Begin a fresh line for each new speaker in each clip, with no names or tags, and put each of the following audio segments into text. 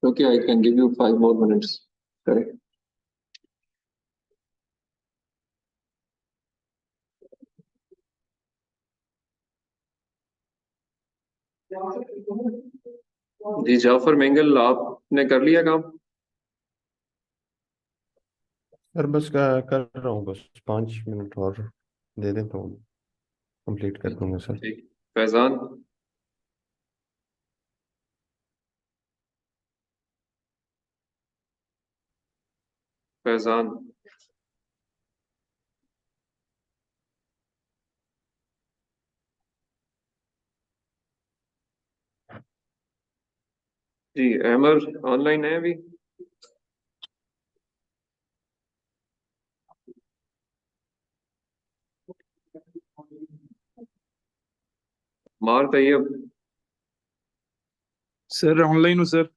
Okay, I can give you 5 more minutes. Correct. जी जाफर मेंगल, आपने कर लिया काम?
सर बस कर रहा हूँ, बस 5 मिनट और दे दें तो कंप्लीट कर दूंगा सर।
ठीक। फैजान। फैजान। जी अहमद ऑनलाइन है अभी? मार तैयब।
सर ऑनलाइन हूँ सर।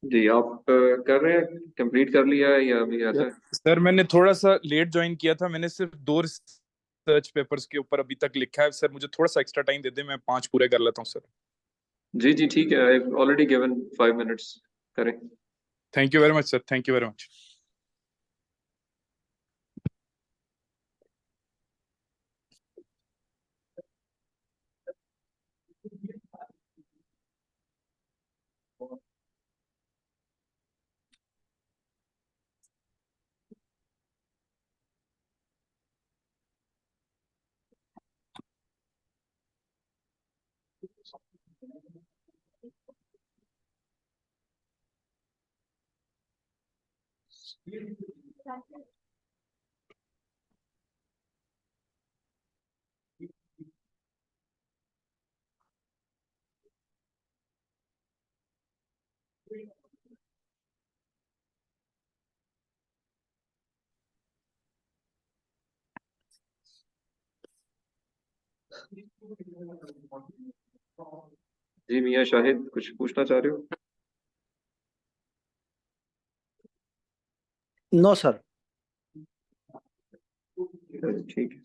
जी आप कर रहे हैं, कंप्लीट कर लिया है या अभी ऐसा है?
सर मैंने थोड़ा सा लेट ज्वाइन किया था, मैंने सिर्फ 2 रिसर्च पेपर्स के ऊपर अभी तक लिखा है सर। मुझे थोड़ा सा एक्स्ट्रा टाइम दे दे, मैं 5 पूरे कर लेता हूँ सर।
जी जी ठीक है, आई ऑलरेडी गिवन 5 मिनट्स। करें।
Thank you very much sir, thank you very much.
जी मियां शाहिद, कुछ पूछना चाह रहे हो?
No sir.
ठीक है।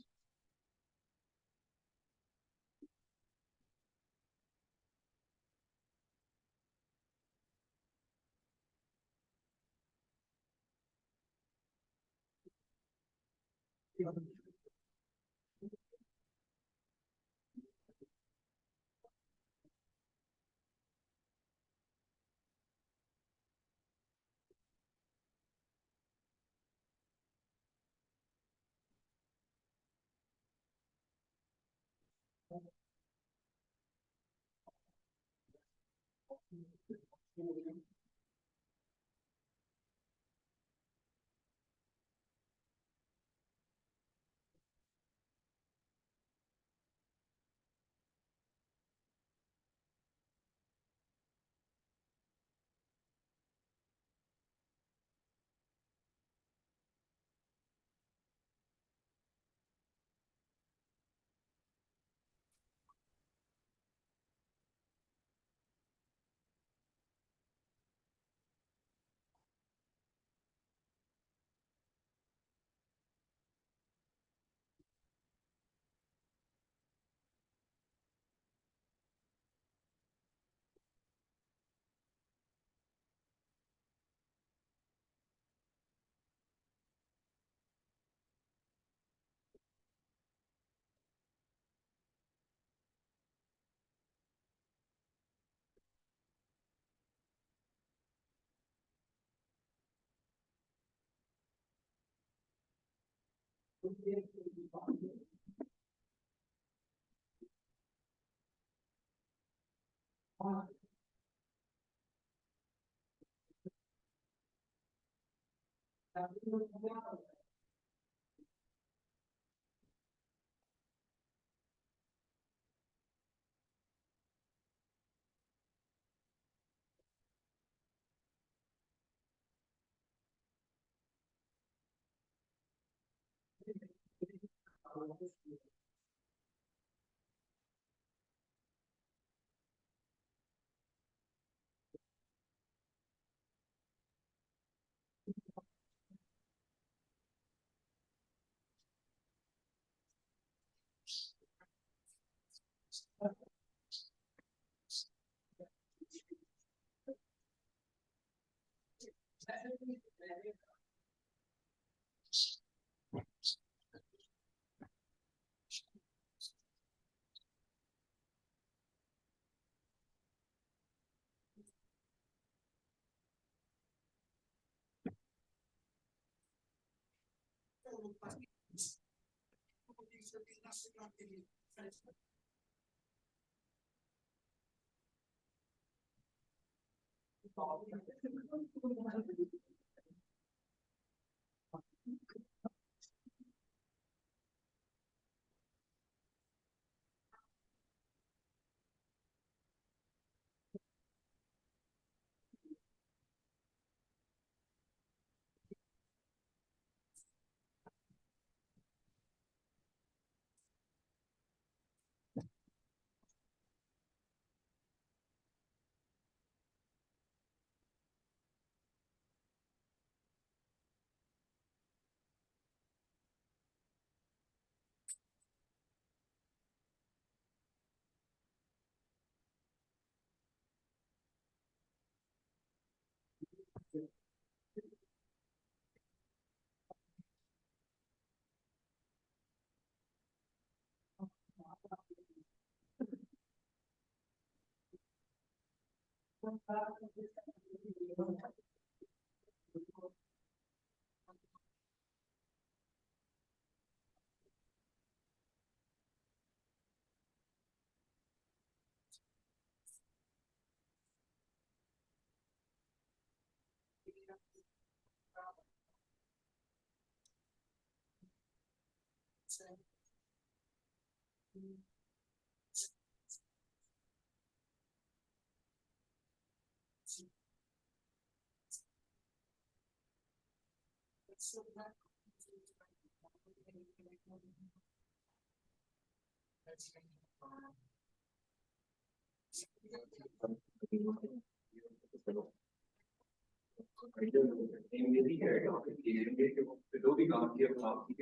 जो भी काम किया काम की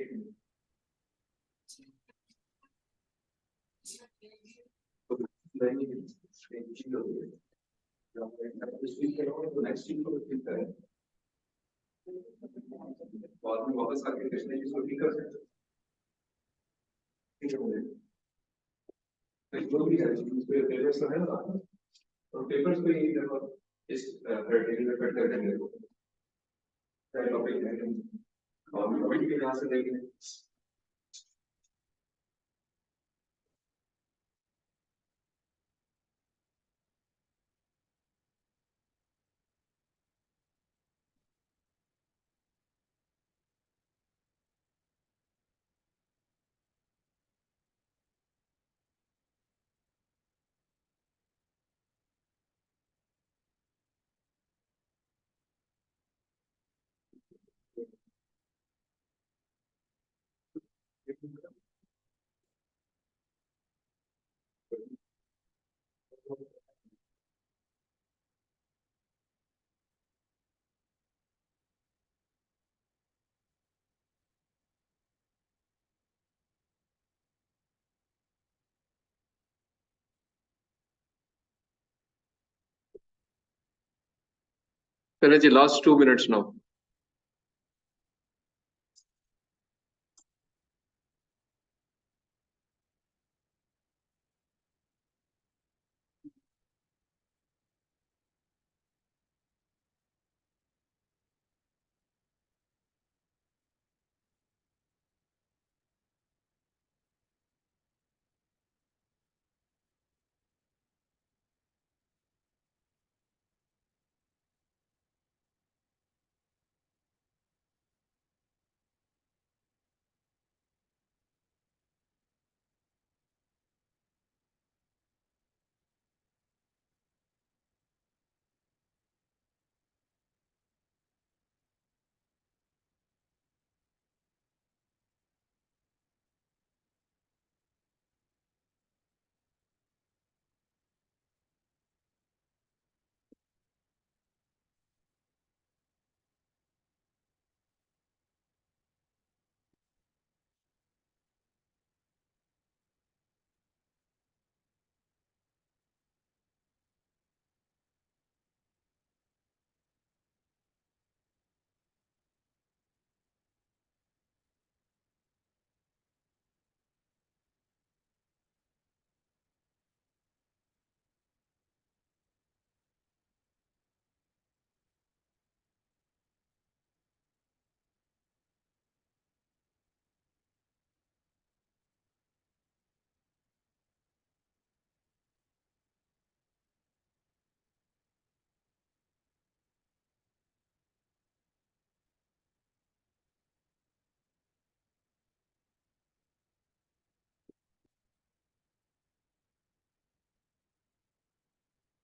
नेक्स्ट वीक को बाद में वापस आके कृष्ण जी को ठीक कर सकते जो भी है पेपर्स तो है ना और पेपर्स पे ही देखो इस क्राइटेरिया पे फिट करके देखो टॉपिक है और अभी भी यहाँ से देखेंगे चले जी लास्ट 2 minutes now.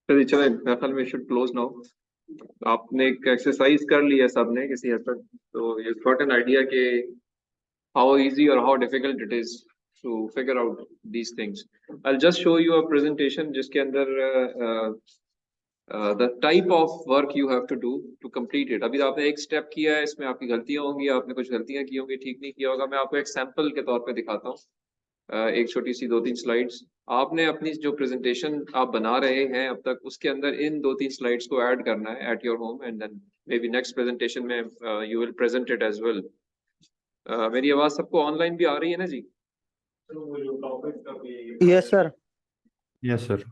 चलिए मेरे ख्याल में शुड क्लोज नाउ। आपने एक एक्सरसाइज कर लिया सबने किसी हद तक, तो यू गॉट एन आइडिया के how easy or how difficult it is to figure out these things. I'll just show you a presentation जिसके अंदर the type of work you have to do to complete it. अभी आपने एक step किया है, इसमें आपकी गलतियां होंगी, आपने कुछ गलतियां की होंगी, ठीक नहीं किया होगा। मैं आपको एक सैंपल के तौर पे दिखाता हूँ, एक छोटी सी 2-3 स्लाइड्स। आपने अपनी जो प्रेजेंटेशन आप बना रहे हैं अब तक, उसके अंदर इन 2-3 स्लाइड्स को ऐड करना है at your home, and then maybe next presentation में you will present it as well. मेरी आवाज सबको ऑनलाइन भी आ रही है ना जी?
Yes sir.
Yes sir.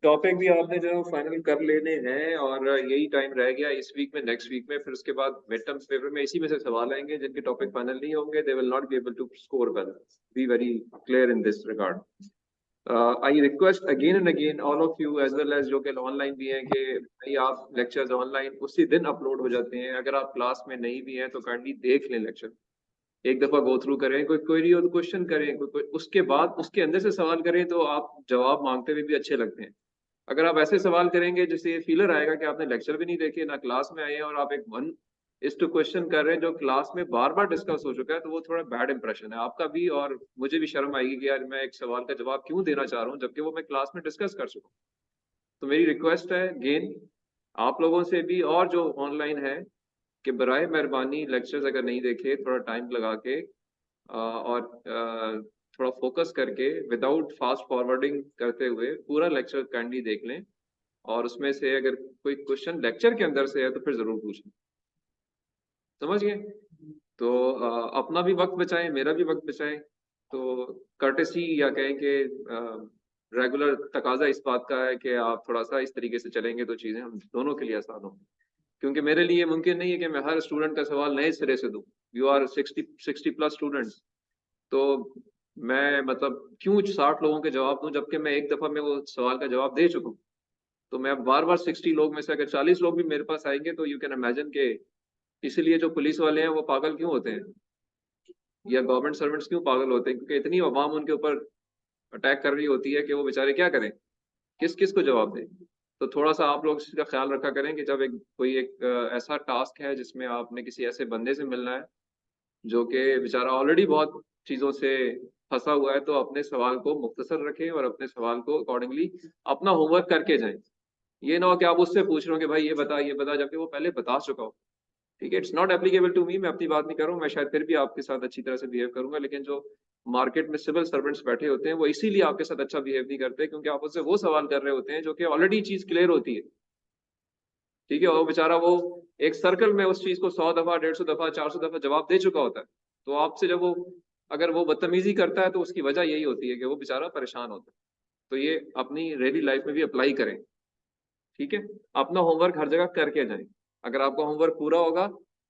Topic भी आपने जो फाइनल कर लेने हैं, और यही टाइम रह गया इस वीक में, नेक्स्ट वीक में, फिर उसके बाद मिड टर्म्स पेपर में इसी में से सवाल आएंगे। जिनके टॉपिक फाइनल नहीं होंगे, they will not be able to score well, be very clear in this regard. I request again and again all of you as well as जो कि ऑनलाइन भी हैं, कि भाई आप लेक्चर्स ऑनलाइन उसी दिन अपलोड हो जाते हैं। अगर आप क्लास में नहीं भी हैं तो काइंडली देख लें लेक्चर, एक दफा गो थ्रू करें, कोई क्वेरी हो तो क्वेश्चन करें, उसके बाद उसके अंदर से सवाल करें, तो आप जवाब मांगते हुए भी अच्छे लगते हैं। अगर आप ऐसे सवाल करेंगे जिससे ये फीलर आएगा कि आपने लेक्चर भी नहीं देखे, ना क्लास में आए हैं, और आप एक 1:2 क्वेश्चन कर रहे हैं जो क्लास में बार बार डिस्कस हो चुका है, तो वो थोड़ा बैड इंप्रेशन है आपका भी, और मुझे भी शर्म आएगी कि यार मैं एक सवाल का जवाब क्यों देना चाह रहा हूँ जबकि वो मैं क्लास में डिस्कस कर चुका हूँ। तो मेरी रिक्वेस्ट है गेन आप लोगों से भी, और जो ऑनलाइन है, कि बराए मेहरबानी लेक्चर्स अगर नहीं देखे, थोड़ा टाइम लगा के और थोड़ा फोकस करके, विदाउट फास्ट फॉरवर्डिंग करते हुए पूरा लेक्चर काइंडली देख लें, और उसमें से अगर कोई क्वेश्चन लेक्चर के अंदर से है तो फिर जरूर पूछें। समझ गए? तो अपना भी वक्त बचाएं, मेरा भी वक्त बचाएं। तो कर्टेसी या कहें कि रेगुलर तकाजा इस बात का है कि आप थोड़ा सा इस तरीके से चलेंगे तो चीज़ें हम दोनों के लिए आसान होंगी। क्योंकि मेरे लिए मुमकिन नहीं है कि मैं हर स्टूडेंट का सवाल नए सिरे से दूं। यू आर 60+ स्टूडेंट्स, तो मैं मतलब क्यों 60 लोगों के जवाब दूं जबकि मैं एक दफा में वो सवाल का जवाब दे चुका हूँ। तो मैं बार बार 60 लोग में से अगर 40 लोग भी मेरे पास आएंगे, तो यू कैन इमेजिन के इसीलिए जो पुलिस वाले हैं वो पागल क्यों होते हैं, या गवर्नमेंट सर्वेंट्स क्यों पागल होते हैं, क्योंकि इतनी अवाम उनके ऊपर अटैक कर रही होती है कि वो बेचारे क्या करें, किस किस को जवाब दें। तो थोड़ा सा आप लोग इसका ख्याल रखा करें कि जब कोई एक ऐसा टास्क है जिसमें आपने किसी ऐसे बंदे से मिलना है जो कि बेचारा ऑलरेडी बहुत चीज़ों से फंसा हुआ है, तो अपने सवाल को मुख्तसर रखें और अपने सवाल को अकॉर्डिंगली अपना होमवर्क करके जाएं। ये ना हो कि आप उससे पूछ रहे हो कि भाई ये बता, जबकि वो पहले बता चुका हो। ठीक है, it's not applicable to me, मैं अपनी बात नहीं कर रहा हूँ, मैं शायद फिर भी आपके साथ अच्छी तरह से बिहेव करूंगा, लेकिन जो मार्केट में सिविल सर्वेंट्स बैठे होते हैं वो इसीलिए आपके साथ अच्छा बिहेव नहीं करते, क्योंकि आप उससे वो सवाल कर रहे होते हैं जो कि ऑलरेडी चीज क्लियर होती है। ठीक है, और बेचारा वो एक सर्कल में उस चीज को 100 दफा, 150 दफा, 400 दफा जवाब दे चुका होता है। तो आपसे जब वो अगर वो बदतमीजी करता है, तो उसकी वजह यही होती है कि वो बेचारा परेशान होता है। तो ये अपनी डेली लाइफ में भी अप्लाई करें। ठीक है, अपना होमवर्क हर जगह करके जाएं। अगर आपका होमवर्क पूरा होगा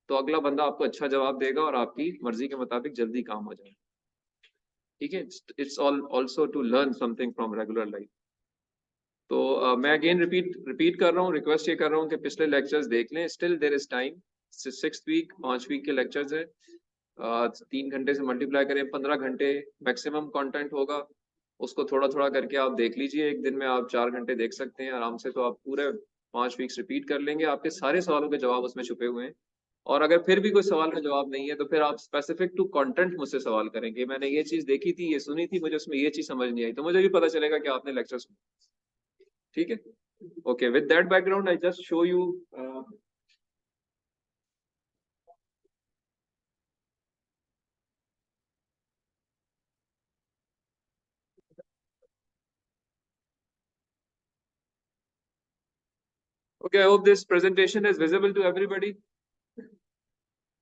तो अगला बंदा आपको अच्छा जवाब देगा और आपकी मर्जी के मुताबिक जल्दी काम हो जाएगा। ठीक है, it's also to learn something from regular life. तो मैं अगेन रिपीट कर रहा हूँ, रिक्वेस्ट ये कर रहा हूँ कि पिछले लेक्चर्स देख लें, still there is time. 6th week 5 week के लेक्चर्स है, 3 घंटे से मल्टीप्लाई करें, 15 घंटे मैक्सिमम कंटेंट होगा। उसको थोड़ा थोड़ा करके आप देख लीजिए, एक दिन में आप 4 घंटे देख सकते हैं आराम से। तो आप पूरे 5 वीक्स रिपीट कर लेंगे, आपके सारे सवालों के जवाब उसमें छुपे हुए हैं। और अगर फिर भी कोई सवाल का जवाब नहीं है, तो फिर आप स्पेसिफिक टू कंटेंट मुझसे सवाल करेंगे। मैंने ये चीज देखी थी, ये सुनी थी, मुझे उसमें ये चीज समझ नहीं आई, तो मुझे भी पता चलेगा कि आपने लेक्चर सुना। ठीक है, okay, with that background I just show you okay, I hope this presentation is visible to everybody.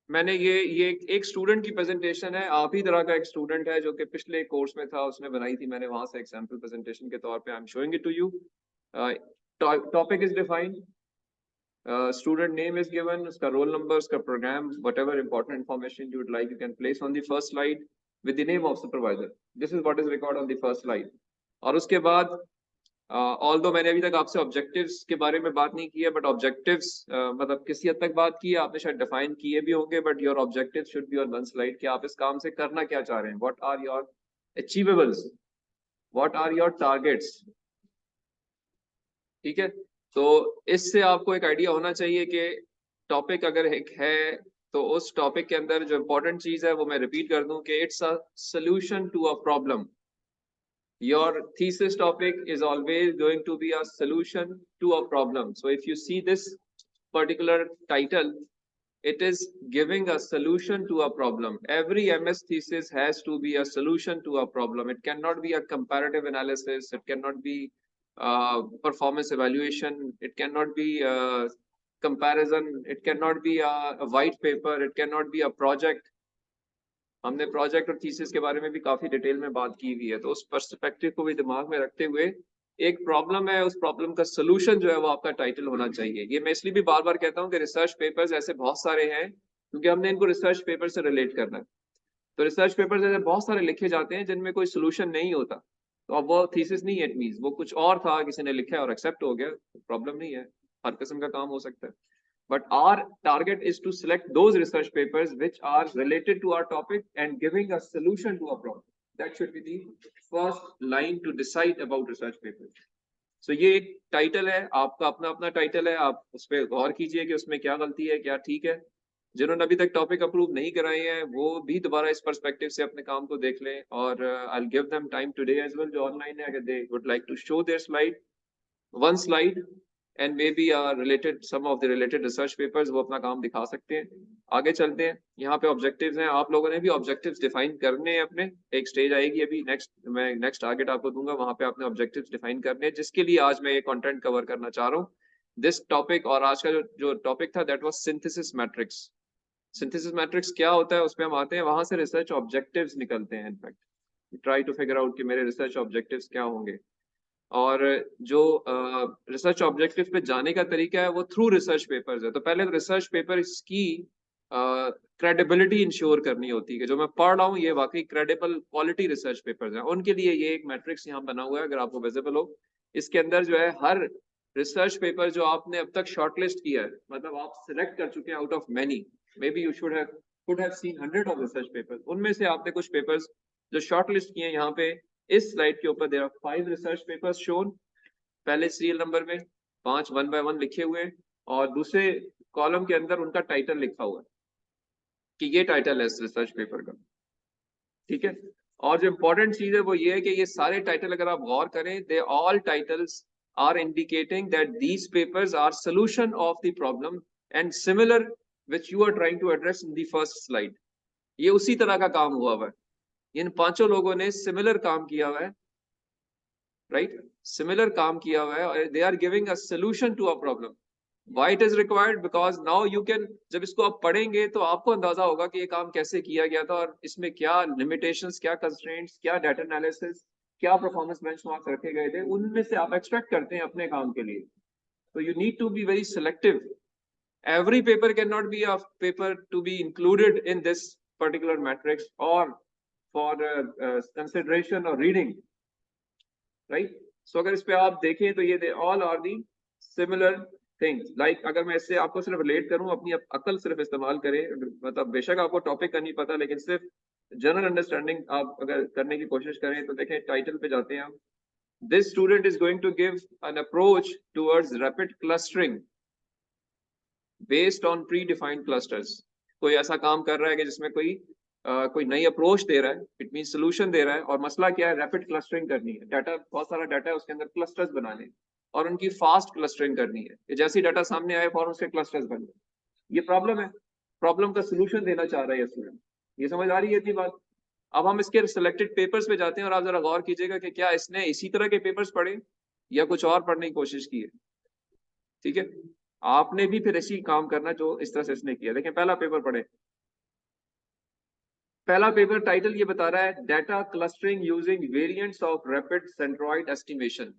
मैंने ये एक स्टूडेंट की प्रेजेंटेशन है, आप ही तरह का एक स्टूडेंट है जो कि पिछले कोर्स में था, उसने बनाई थी, मैंने वहां से एक सैंपल प्रेजेंटेशन के तौर पे I am showing it to you. Topic is defined, student name is given, उसका रोल नंबर, उसका programme, whatever important information you would like you can place on the first slide with the name of supervisor. This is what is record on the first slide. और उसके बाद although मैंने अभी तक आपसे objectives के बारे में बात नहीं की है, बट ऑब्जेक्टिव्स मतलब किसी हद तक बात की है, आपने शायद डिफाइन किए भी होंगे, but your objective should be on one slide कि आप इस काम से करना क्या चाह रहे हैं, what are your achievables, what are your targets. ठीक है, तो इससे आपको एक आइडिया होना चाहिए कि टॉपिक अगर एक है तो उस टॉपिक के अंदर जो इम्पोर्टेंट चीज है वो मैं रिपीट कर दूं कि it's a solution to a problem. Your thesis topic is always going to be a solution to a problem. So if you see this particular title, it is giving a solution to a problem. Every MS thesis has to be a solution to a problem. It cannot be a comparative analysis. It cannot be performance evaluation. It cannot be comparison. It cannot be a white paper. It cannot be a project. हमने project और thesis के बारे में भी काफी detail में बात की हुई है, तो उस पर्सपेक्टिव को भी दिमाग में रखते हुए एक प्रॉब्लम है, उस प्रॉब्लम का सोल्यूशन जो है वो आपका टाइटल होना चाहिए. ये मैं इसलिए भी बार बार कहता हूँ कि रिसर्च पेपर्स ऐसे बहुत सारे हैं क्योंकि हमने इनको रिसर्च पेपर से रिलेट करना है. तो रिसर्च पेपर्स ऐसे बहुत सारे लिखे जाते हैं जिनमें कोई सोल्यूशन नहीं होता, तो अब वो थीसिस नहीं है, इट मींस वो कुछ और था, किसी ने लिखा है और एक्सेप्ट हो गया, प्रॉब्लम नहीं है, हर किस्म का काम हो सकता है. But our target is to select those research papers which are related to our topic and giving a solution to a problem. That should be the first line to decide about research papers. So ये एक title है, आपका अपना अपना title है, आप उस पर गौर कीजिए कि उसमें क्या गलती है, क्या ठीक है. जिन्होंने अभी तक टॉपिक अप्रूव नहीं कराए हैं वो भी दोबारा इस पर्सपेक्टिव से अपने काम को देख लें, और I will give them time today as well, जो ऑनलाइन है, अगर they would like to show their slide, one slide and may be related some of the related research papers, वो अपना काम दिखा सकते हैं. आगे चलते हैं, यहाँ पे ऑब्जेक्टिव्स हैं, आप लोगों ने भी ऑब्जेक्टिव्स डिफाइन करने हैं अपने. एक स्टेज आएगी अभी नेक्स्ट, मैं नेक्स्ट टारगेट आपको दूंगा, वहां पे आपने ऑब्जेक्टिव्स डिफाइन करने हैं, जिसके लिए आज मैं ये कंटेंट कवर करना चाह रहा हूँ, दिस टॉपिक. और आज का जो टॉपिक था that was synthesis matrix. Synthesis matrix क्या होता है उस पर हम आते हैं, वहां से रिसर्च ऑब्जेक्टिव्स निकलते हैं. In fact try to figure out कि मेरे रिसर्च ऑब्जेक्टिव्स क्या होंगे, और जो रिसर्च ऑब्जेक्टिव पे जाने का तरीका है वो थ्रू रिसर्च पेपर्स है. तो पहले रिसर्च पेपर इसकी क्रेडिबिलिटी इंश्योर करनी होती है कि जो मैं पढ़ रहा हूँ ये वाकई क्रेडिबल क्वालिटी रिसर्च पेपर्स हैं. उनके लिए ये एक मैट्रिक्स यहाँ बना हुआ है, अगर आपको विजिबल हो. इसके अंदर जो है हर रिसर्च पेपर जो आपने अब तक शॉर्टलिस्ट किया है, मतलब आप सिलेक्ट कर चुके हैं out of many, may be you could have seen 100 of research papers, उनमें से आपने कुछ पेपर्स जो शॉर्टलिस्ट किए हैं यहाँ पे इस स्लाइड के ऊपर. There are 5 research papers shown, पहले सीरियल नंबर में 5 1 बाय 1 लिखे हुए हैं, और दूसरे कॉलम के अंदर उनका टाइटल लिखा हुआ है कि ये टाइटल है इस रिसर्च पेपर का. ठीक है, और जो इंपॉर्टेंट चीज है वो ये है कि ये सारे टाइटल अगर आप गौर करें, they all titles are indicating that these papers are solution of the problem and similar which you are trying to address in the first slide. ये उसी तरह का काम हुआ हुआ है, इन पांचों लोगों ने सिमिलर काम किया हुआ है, राइट, सिमिलर काम किया हुआ है, they are giving a solution to a problem. Why it is required, because now you can, जब इसको आप पढ़ेंगे तो आपको अंदाजा होगा कि ये काम कैसे किया गया था और इसमें क्या लिमिटेशंस, क्या कंस्ट्रेंट्स, क्या डाटा एनालिसिस, क्या परफॉर्मेंस बेंचमार्क्स रखे गए थे, उनमें से आप एक्सट्रैक्ट करते हैं अपने काम के लिए. तो you need to be very selective. Every paper cannot be a paper to be included in this particular matrix or for consideration or reading, right? So अगर इस पे आप देखें तो ये all are the similar things. Like अगर मैं इससे आपको सिर्फ रिलेट करूं, अपनी अकल सिर्फ इस्तेमाल करें, मतलब बेशक आपको टॉपिक का नहीं पता, लेकिन सिर्फ जनरल अंडरस्टैंडिंग आप अगर करने की कोशिश करें तो देखें टाइटल पे जाते हैं हम. This student is going to give an approach towards rapid clustering based on pre defined clusters. कोई ऐसा काम कर रहा है कि जिसमें कोई नई अप्रोच दे रहा है, इट मीन सोल्यूशन दे रहा है, और मसला क्या है, रैपिड क्लस्टरिंग करनी है. डाटा, बहुत सारा डाटा है, उसके अंदर क्लस्टर्स बनाने हैं और उनकी फास्ट क्लस्टरिंग करनी है कि जैसे ही डाटा सामने आए फौरन उसके क्लस्टर्स बन गए. ये प्रॉब्लम है, प्रॉब्लम का सोल्यूशन देना चाह रहा है स्टूडेंट. ये समझ आ रही है इतनी बात. अब हम इसके सिलेक्टेड पेपर्स पे जाते हैं और आप जरा गौर कीजिएगा कि क्या इसने इसी तरह के पेपर्स पढ़े या कुछ और पढ़ने की कोशिश की है. ठीक है, आपने भी फिर ऐसी काम करना जो इस तरह से इसने किया. देखें पहला पेपर पढ़े. पहला पेपर टाइटल ये बता रहा है, data clustering using variants of rapid centroid estimation.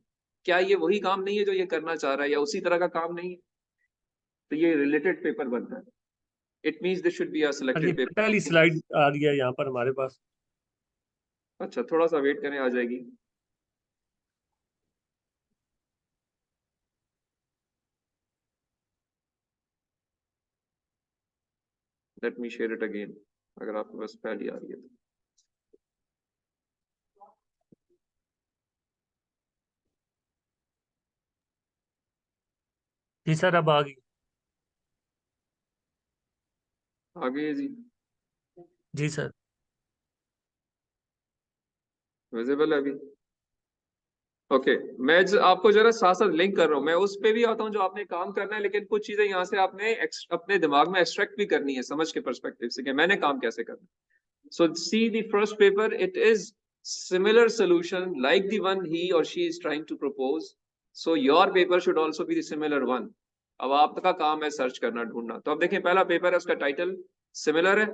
क्या ये वही काम नहीं है जो ये करना चाह रहा है, या उसी तरह का काम नहीं है? तो ये रिलेटेड पेपर बनता है. It means this should be a selected paper.
पहली स्लाइड आ गया यहाँ पर हमारे पास.
अच्छा, थोड़ा सा वेट करें, आ जाएगी. Let me share it again, अगर आपके पास पहली आ रही है तो.
जी सर अब आ गई।
आगे जी
जी सर।
विजिबल है अभी? ओके मैं आपको जरा साथ साथ लिंक कर रहा हूँ, मैं उस पे भी आता हूँ जो आपने काम करना है, लेकिन कुछ चीजें यहाँ से आपने अपने दिमाग में एक्सट्रैक्ट भी करनी है समझ के पर्सपेक्टिव से कि मैंने काम कैसे करना है। So see the first paper, it is similar solution like the one he or she is trying to propose. So your paper should also be the similar one. अब आपका काम है सर्च करना, ढूंढना। तो अब देखें पहला पेपर है, उसका टाइटल सिमिलर है।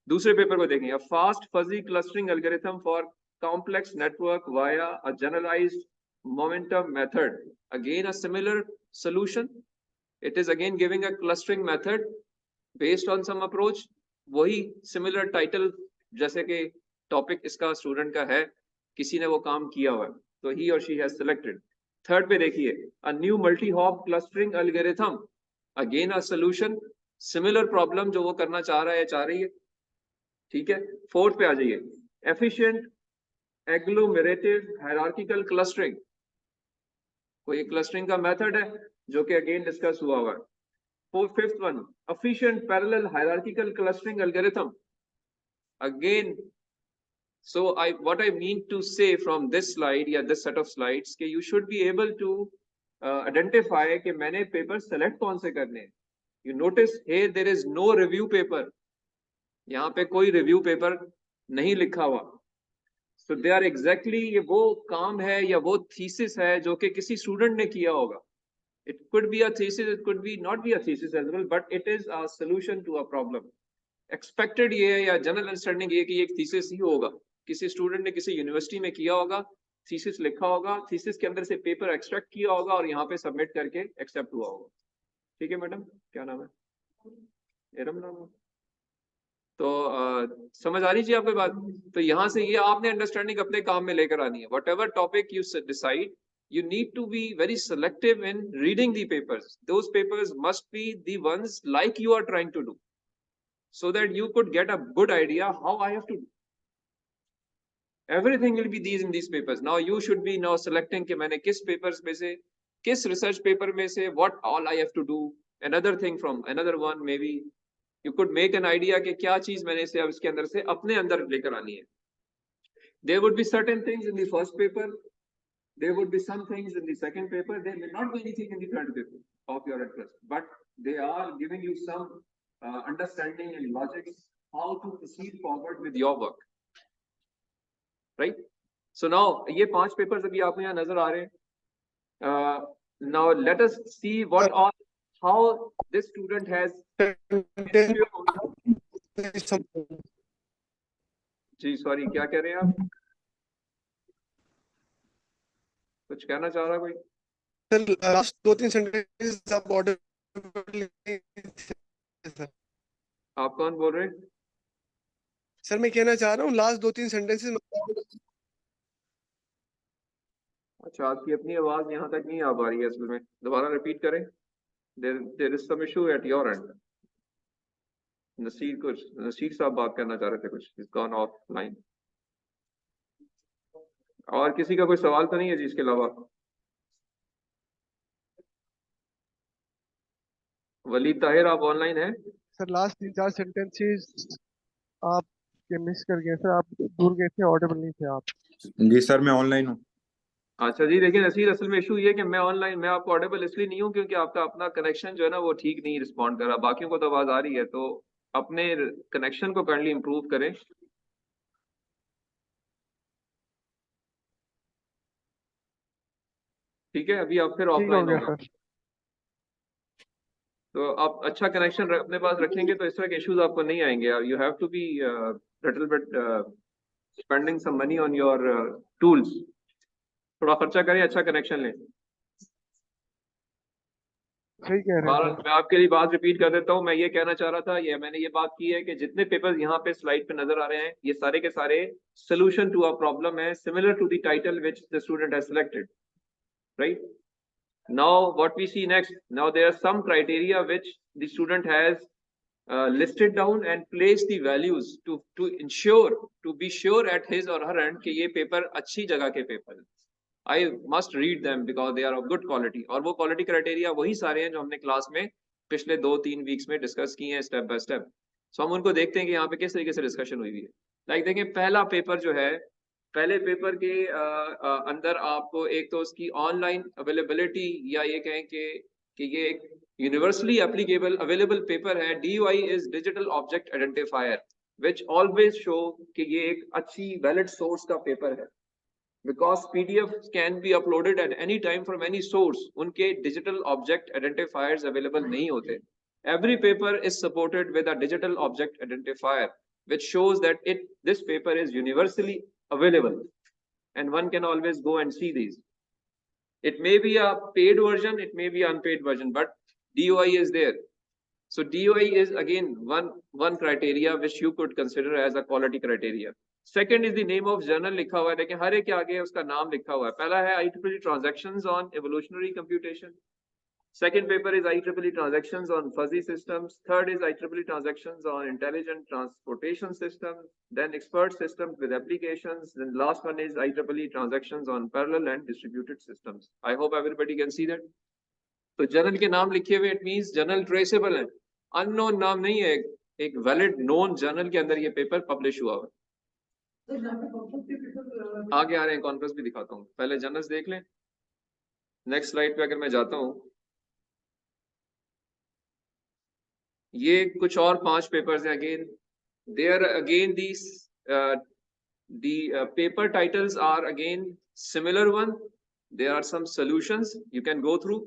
दूसरे पेपर को देखें, a fast fuzzy clustering algorithm for complex network via a generalized momentum method. Again a similar solution. It is again giving a clustering method based on some approach. वही similar title, जैसे कि topic इसका student का है, किसी ने वो काम किया हुआ है, तो ही और शी हैज सिलेक्टेड। थर्ड पे देखिए, a new multi hop clustering algorithm, again a solution, similar problem जो वो करना चाह रहा है चाह रही है, ठीक है। फोर्थ पे आ जाइए, एफिशिएंट एग्लोमेरेटिव हायरार्किकल क्लस्टरिंग, कोई क्लस्टरिंग का मेथड है जो कि अगेन डिस्कस हुआ हुआ है। Fifth one, efficient parallel hierarchical clustering algorithm. Again, so what I mean to say from this slide, yeah, this set of slides, कि you should be able to identify कि मैंने paper select कौन से करने हैं. You notice here there is no review paper. यहाँ पे कोई review paper नहीं लिखा हुआ. So they are exactly ये वो काम है या वो thesis है जो कि किसी student ने किया होगा. It could be a thesis, it could be not be a thesis as well, but it is a solution to a problem. Expected ये है या जनरल अंडरस्टैंडिंग ये कि एक थीसिस ही होगा, किसी स्टूडेंट ने किसी यूनिवर्सिटी में किया होगा, थीसिस लिखा होगा, थीसिस के अंदर से पेपर एक्सट्रैक्ट किया होगा और यहाँ पे सबमिट करके एक्सेप्ट हुआ होगा। ठीक है मैडम, क्या नाम है? एरम नाम है। तो समझ आ रही जी आपकी बात? तो यहाँ से ये आपने अंडरस्टैंडिंग अपने काम में लेकर आनी है। What ever topic you decide, you need to be very selective in reading the papers. Those papers must be the ones like you are trying to do, so that you could get a good idea how I have to do. Everything will be these in these papers. Now you should be now selecting कि मैंने किस papers में से, किस research paper में से, what all I have to do. Another thing from another one, maybe you could make an idea कि क्या चीज मैंने से अब इसके अंदर से अपने अंदर लेकर आनी है. There would be certain things in the first paper. There would be some things in the second paper. There may not be anything in the third paper of your interest, but they are giving you some understanding and logics how to proceed forward with your work, right? So now ये 5 papers अभी आपको यहाँ नजर आ रहे हैं. Now let us see what all, how this student has. जी sorry, क्या कह रहे हैं आप? कुछ कहना चाह रहा कोई?
सर लास्ट 2-3 सेंटेंस आप ऑर्डर सर।
आप कौन बोल रहे हैं?
सर मैं कहना चाह रहा हूँ लास्ट 2-3 सेंटेंसेस।
अच्छा, आपकी अपनी आवाज यहाँ तक नहीं आ पा रही है असल में, दोबारा रिपीट करें। There is some issue at your end. Naseer Sahab बात करना चाह रहे थे, कुछ इज गॉन ऑफ लाइन। और किसी का कोई सवाल तो नहीं है जी इसके अलावा? वलीद ताहिर, आप ऑनलाइन हैं?
सर लास्ट 3-4 सेंटेंसेस आप के मिस कर गए सर, आप दूर गए थे, ऑडिबल नहीं थे आप।
जी सर मैं ऑनलाइन हूँ।
अच्छा जी, देखिए नसीर, असल में इशू ये कि मैं ऑनलाइन, मैं आपको ऑडिबल इसलिए नहीं हूँ क्योंकि आपका अपना कनेक्शन जो है ना वो ठीक नहीं रिस्पॉन्ड कर रहा। बाकियों को तो आवाज आ रही है, तो अपने कनेक्शन को काइंडली इंप्रूव करें। ठीक है, अभी आप फिर
ठीक हो
ऑफलाइन
गया
होगा।
सर।
तो आप अच्छा कनेक्शन अपने पास रखेंगे तो इस तरह के इश्यूज आपको नहीं आएंगे। You have to be little bit spending some money on your tools. थोड़ा खर्चा करें, अच्छा कनेक्शन लें।
सही कह रहे हैं सर।
मैं आपके लिए बात रिपीट कर देता हूँ। मैं ये कहना चाह रहा था, ये मैंने ये बात की है कि जितने पेपर्स यहाँ पे स्लाइड पे नजर आ रहे हैं, ये सारे के सारे सोल्यूशन टू अ प्रॉब्लम है, similar to the title which the student has selected, right? Now what we see next, now there are some criteria which the student has listed down and placed the values to ensure, to be sure at his or her end कि ये paper अच्छी जगह के paper है, I must read them because they are of good quality. और वो quality criteria वही सारे हैं जो हमने क्लास में पिछले 2-3 वीक्स में डिस्कस किए हैं स्टेप बाय स्टेप. सो हम उनको देखते हैं कि यहाँ पे किस तरीके से डिस्कशन हुई है. लाइक देखें, पहला पेपर जो है, पहले पेपर के अंदर आपको एक तो उसकी ऑनलाइन अवेलेबिलिटी या ये कहें कि ये एक यूनिवर्सली एप्लीकेबल अवेलेबल पेपर है. DOI is digital object identifier which always show कि ये एक अच्छी वैलिड सोर्स का पेपर है, because PDF can be uploaded at any time from any source. उनके digital object identifiers available नहीं होते. Every paper is supported with a digital object identifier which shows that this paper is universally available and one can always go and see these. It may be a paid version, it may be unpaid version, but DOI is there. So DOI is again one criteria which you could consider as a quality criteria. Second is the name of journal लिखा हुआ है. देखें हर एक के आगे उसका नाम लिखा हुआ है. पहला है IEEE Transactions on Evolutionary Computation. Second paper is IEEE Transactions on Fuzzy Systems. Third is IEEE Transactions on Intelligent Transportation Systems. Then Expert Systems with Applications. Then last one is IEEE Transactions on Parallel and Distributed Systems. I hope everybody can see that. तो journal के नाम लिखे हुए, it means journal traceable है, unknown नाम नहीं है, एक वैलिड नोन जर्नल के अंदर ये पेपर पब्लिश हुआ है. आगे आ रहे हैं, कॉन्फ्रेंस भी दिखाता हूँ, पहले जर्नल्स देख लें. नेक्स्ट स्लाइड पे अगर मैं जाता हूँ, ये कुछ और 5 पेपर्स हैं. Again there again these paper titles are again similar one. There are some solutions you can go through.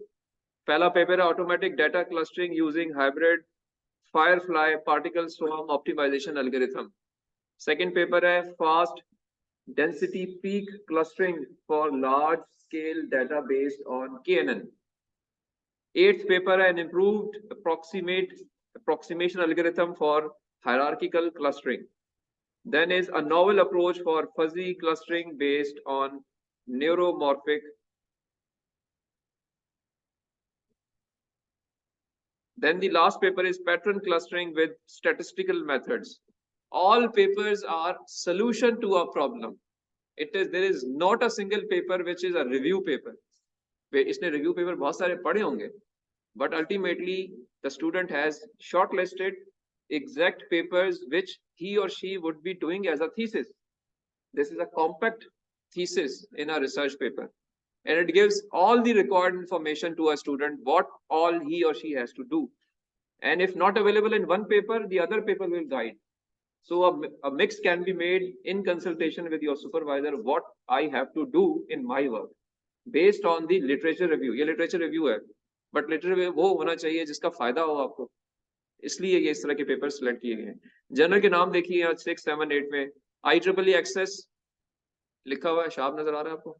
पहला पेपर है automatic data clustering using hybrid firefly particle swarm optimization algorithm. Second paper है fast density peak clustering for large scale data based on KNN. Eighth paper है an improved approximation algorithm for hierarchical clustering. Then is a novel approach for fuzzy clustering based on neuromorphic. Then the last paper is pattern clustering with statistical methods. All papers are solution to a problem. There is not a single paper which is a review paper. इसने review paper बहुत सारे पढ़े होंगे, but ultimately the student has shortlisted exact papers which he or she would be doing as a thesis. This is a compact thesis in a research paper, and it gives all the required information to a student what all he or she has to do. And if not available in one paper, the other paper will guide. So a mix can be made in consultation with your supervisor what I have to do in my work based on the literature review. ये literature review है, but literature review वो होना चाहिए जिसका फायदा हो आपको, इसलिए ये इस तरह के पेपर सिलेक्ट किए गए हैं. जर्नल के नाम देखिए यहाँ 6, 7, 8 में IEEE Access लिखा हुआ है, शार्प नजर आ रहा है आपको.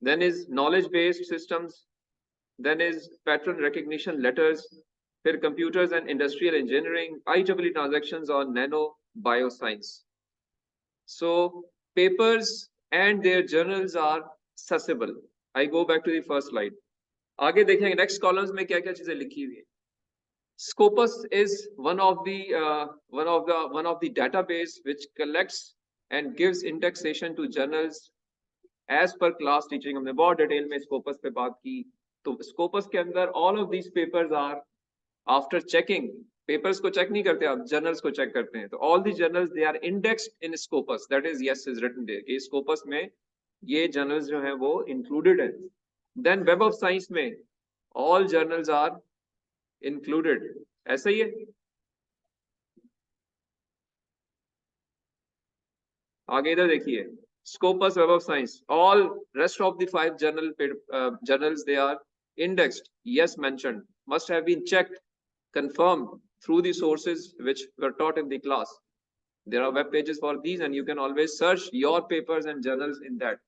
Then is knowledge based systems, then is pattern recognition letters, फिर computers and industrial engineering, IEEE transactions on nano bioscience. So papers and their journals are accessible. I go back to the first slide. आगे देखेंगे next columns में क्या क्या चीजें लिखी हुई है. Scopus is one of the database which collects and gives indexation to journals as per class teaching. हमने बहुत डिटेल में Scopus पे बात की. तो Scopus के अंदर all of these papers are after checking. Papers को check नहीं करते आप, journals को check करते हैं. तो all the journals they are indexed in Scopus. That is yes is written there. ये Scopus में ये journals जो हैं वो included है. Then Web of Science में all journals are included. ऐसा ही है. आगे इधर देखिए Scopus Web of Science. All rest of the 5 journals they are indexed. Yes mentioned. Must have been checked, confirmed through the sources which were taught in the class. There are web pages for these and you can always search your papers and journals in that.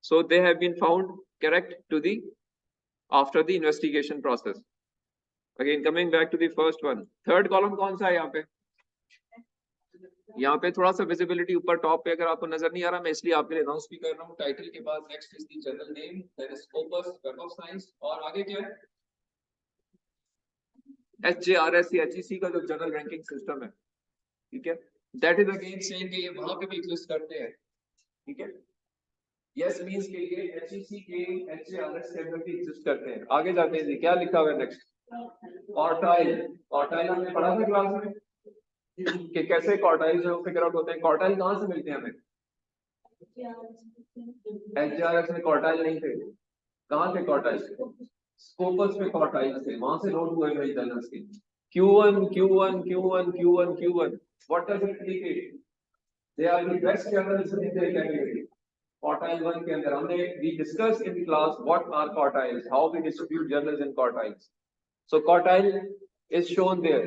So they have been found correct after the investigation process. Again, coming back to the first one. Third column कौन सा है यहाँ पे? यहाँ पे थोड़ा सा visibility ऊपर टॉप पे अगर आपको नजर नहीं आ रहा, मैं इसलिए आपके लिए अनाउंस भी कर रहा हूँ. टाइटल के बाद next is the journal name, then is Scopus Web of Science, और आगे क्या है? HJRS या HEC का जो जनरल रैंकिंग सिस्टम है, ठीक है, दैट इज अगेन सेम कि ये वहां पे भी एग्जिस्ट करते हैं, ठीक है. यस मींस के लिए एचईसी के एचएआरएस कैपेबिलिटी एग्जिस्ट करते हैं। आगे जाते हैं जी, क्या लिखा हुआ है नेक्स्ट? क्वार्टाइल। क्वार्टाइल हमने पढ़ा था क्लास में कि कैसे क्वार्टाइल जो फिगर आउट होते हैं। क्वार्टाइल कहाँ से मिलते हैं हमें? एचआरएस में क्वार्टाइल नहीं थे। कहाँ थे क्वार्टाइल? स्कोपस में क्वार्टाइल थे, वहां से नोट हुए मेरी जर्नल्स के। Q1 Q1 Q1 Q1 Q1 what does it indicate? They are the best journals in their category. Quartile 1 के अंदर हमने we discussed in class what are quartiles, how we distribute journals in quartiles. So quartile is shown there.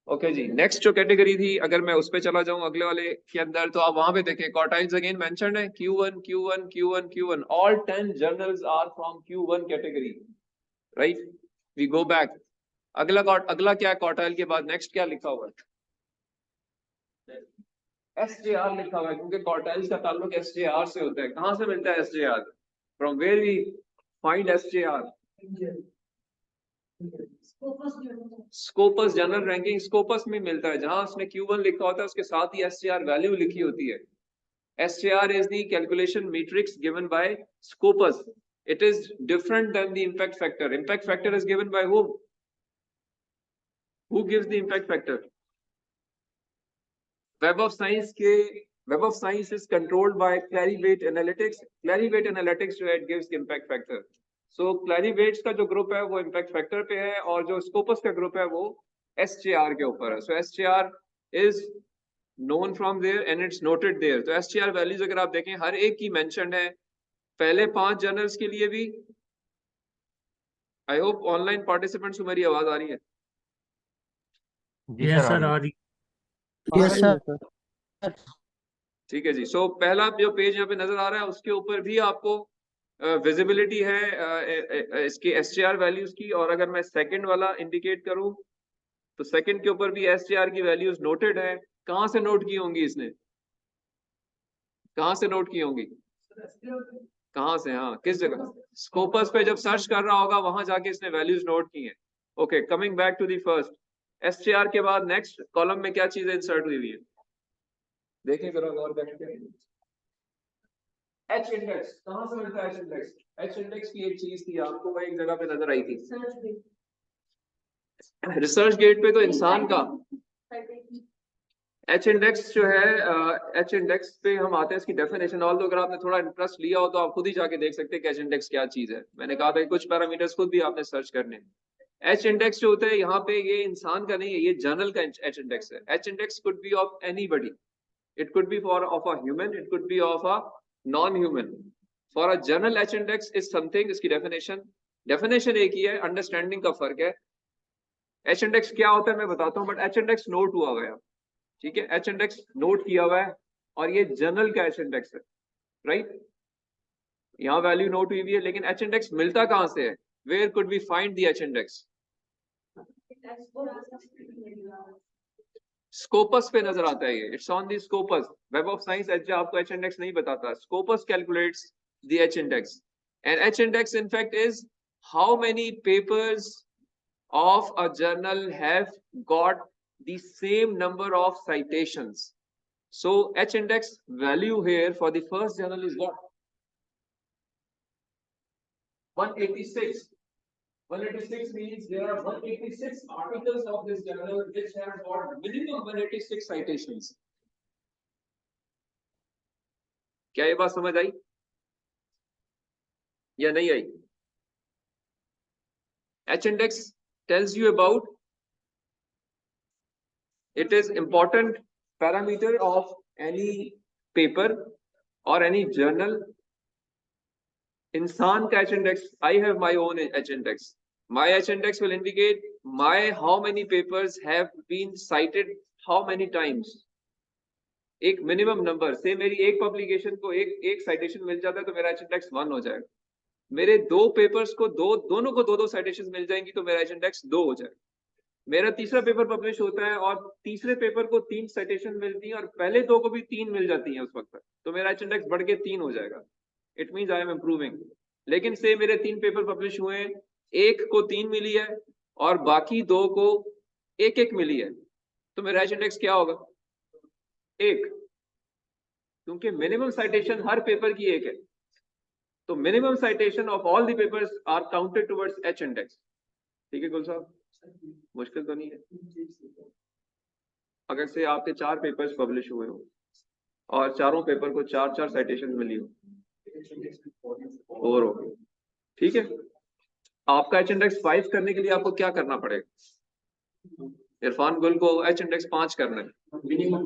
Okay जी, next जो category थी, अगर मैं उस पे चला जाऊं अगले वाले के अंदर, तो आप वहां पे देखें क्वार्टाइल्स अगेन मेंशन्ड है Q1 Q1 Q1 Q1 all 10 journals are from Q1 category, right? We go back. अगला क्या है क्वार्टाइल के बाद? नेक्स्ट क्या लिखा हुआ है? SJR लिखा हुआ है, क्योंकि क्वार्टाइल्स का ताल्लुक SJR से होता है। कहां से मिलता है SJR? From where we find SJR? Scopus journal ranking Scopus में मिलता है, जहां उसने Q1 लिखा होता है उसके साथ ही SJR वैल्यू लिखी होती है। SJR is the calculation matrix given by Scopus. It is different than the impact factor. Impact factor is given by whom? Who gives the impact factor? Web of Science is controlled by Clarivate Analytics. Clarivate Analytics जो है it gives impact factor. So Clarivate का जो group है वो impact factor पे है, और जो Scopus का ग्रुप है वो SJR के ऊपर है। So SJR is known from there and it's noted there. तो SJR values अगर आप देखें हर एक की mentioned है, पहले 5 जर्नल्स के लिए भी। आई होप ऑनलाइन पार्टिसिपेंट्स को मेरी आवाज आ रही है।
यस सर, आ रही।
आ
यस
रही है
सर।
सर।
ठीक है जी। सो पहला जो पेज यहाँ पे नजर आ रहा है उसके ऊपर भी आपको विजिबिलिटी है इसके SJR वैल्यूज की, और अगर मैं सेकंड वाला इंडिकेट करूं तो सेकंड के ऊपर भी SJR की वैल्यूज नोटेड है। कहां से नोट की होंगी इसने? कहां से नोट की होंगी? कहां से? हाँ, किस जगह? स्कोपस पे जब सर्च कर रहा होगा वहां जाके इसने वैल्यूज नोट की हैं। Okay, coming back to the first, SJR के बाद नेक्स्ट कॉलम में क्या चीजें इंसर्ट हुई हुई है? देखिए जरा गौर करके। H इंडेक्स कहां से मिलता है? H इंडेक्स, H इंडेक्स की एक चीज थी, आपको वही एक जगह पे नजर आई थी, रिसर्च गेट पे। तो इंसान का H इंडेक्स जो है, H इंडेक्स पे हम आते हैं इसकी डेफिनेशन। ऑल अगर आपने थोड़ा इंटरेस्ट लिया हो तो आप खुद ही जाके देख सकते हैं कि H इंडेक्स क्या चीज है। मैंने कहा था कुछ पैरामीटर्स खुद भी आपने सर्च करने हैं। H इंडेक्स जो होता है यहाँ पे, ये इंसान का नहीं है, ये जर्नल का H इंडेक्स है। H index could be of anybody, it could be for of a human, it could be of a non-human. For a journal, H index is something, इसकी definition एक ही है, understanding का फर्क है। H index क्या होता है मैं बताता हूँ, but H index नोट हुआ हुआ है, ठीक है? H index नोट किया हुआ है और ये जर्नल का H index है, राइट? यहाँ वैल्यू नोट हुई है, लेकिन H index मिलता कहाँ से है? Where could we find the H index? Scopus पे नजर आता है ये, it's on the Scopus. Web of science H आपको H इंडेक्स नहीं बताता, Scopus calculates the H index. And H index in fact is how many papers of a journal have got the same number of citations. So H index value here for the first journal is what? 186. 186 means there are 186 articles of this journal which have got minimum 186 citations. क्या ये बात समझ आई या नहीं आई? H index tells you about, it is important parameter of any paper or any journal. इंसान का H index, I have my own H index. My H index will indicate my how many papers have been cited how many times. एक minimum number से मेरी एक publication को एक citation मिल जाता है तो मेरा H index 1 हो जाएगा। मेरे 2 पेपर्स को दोनों को 2 साइटेशन मिल जाएंगी तो मेरा H index 2 हो जाएगा। मेरा तीसरा पेपर पब्लिश होता है और तीसरे पेपर को 3 साइटेशन मिलती हैं और पहले 2 को भी 3 मिल जाती हैं उस वक्त तक, तो मेरा H index बढ़ के 3 हो जाएगा। It means I am improving. लेकिन से मेरे 3 पेपर पब्लिश हुए, एक को 3 मिली है और बाकी 2 को 1-1 मिली है, तो मेरा H इंडेक्स क्या होगा? 1, क्योंकि मिनिमम साइटेशन हर पेपर की 1 है। तो minimum citation of all the papers are counted towards H index. ठीक है गुल साहब, मुश्किल तो नहीं है। अगर से आपके 4 पेपर्स पब्लिश हुए हो और चारों पेपर को 4-4 साइटेशन मिली हो और हो, ठीक है, आपका एच इंडेक्स 5 करने के लिए आपको क्या करना पड़ेगा? इरफान गुल को एच इंडेक्स 5 करना है मिनिमम।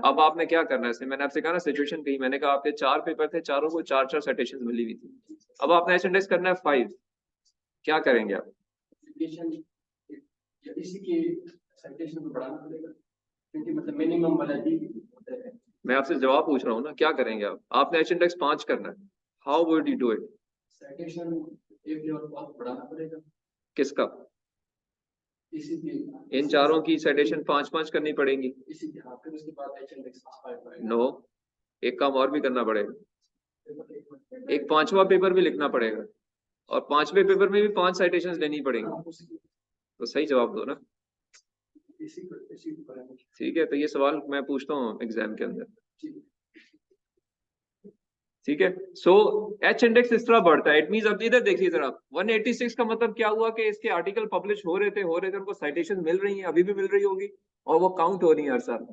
अब आपने क्या करना है? मैंने आपसे कहा ना सिचुएशन कही, मैंने कहा आपके 4 पेपर थे, चारों को 4-4 साइटेशन मिली हुई थी। अब आपने एच इंडेक्स करना है 5, क्या करेंगे आप?
इसी के साइटेशन को बढ़ाना पड़ेगा, क्योंकि मतलब मिनिमम वाला ही होता है।
मैं आपसे जवाब पूछ रहा हूँ ना, क्या करेंगे आप? आपने एच इंडेक्स 5 करना है, how would you do it?
Citation एक लेवल बहुत बढ़ाना पड़ेगा।
किसका?
इसी के
इन चारों की साइटेशन 5-5 करनी पड़ेगी।
इसी के, हाँ, फिर उसके बाद एच इंडेक्स 5
नो, एक काम और भी करना पड़ेगा, एक 5वां पेपर भी लिखना पड़ेगा और 5वें पेपर में भी 5 साइटेशंस लेनी पड़ेंगी। तो सही जवाब दो ना। ठीक है, तो ये सवाल मैं पूछता हूँ एग्जाम के अंदर, ठीक है। सो एच इंडेक्स इस तरह बढ़ता है। इट मींस अब इधर देखिए जरा, 186 का मतलब क्या हुआ कि इसके आर्टिकल पब्लिश हो रहे थे, उनको साइटेशन मिल रही हैं, अभी भी मिल रही होगी और वो काउंट हो रही है हर साल।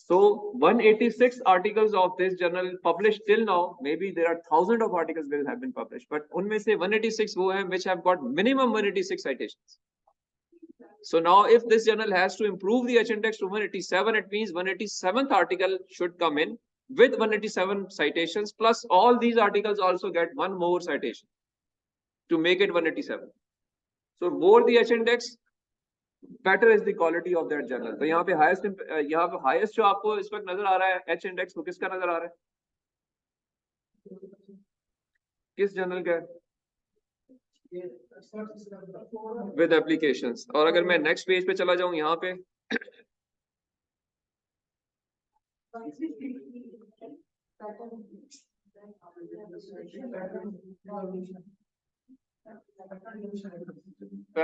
So 186 articles of this journal published till now, maybe there are thousands of articles will have been published, but उनमें से 186 वो हैं which have got minimum 186 citations. So now if this journal has to improve the H index to 187, it means 187th article should come in with 187 citations, plus all these articles also get one more citation to make it 187. So more the H index, better is the quality of that journal. तो यहाँ पे highest जो आपको इस वक्त नजर आ रहा है H index, वो किसका नजर आ रहा है? किस जर्नल का है? With applications. और अगर मैं नेक्स्ट पेज पे चला जाऊं, यहाँ पे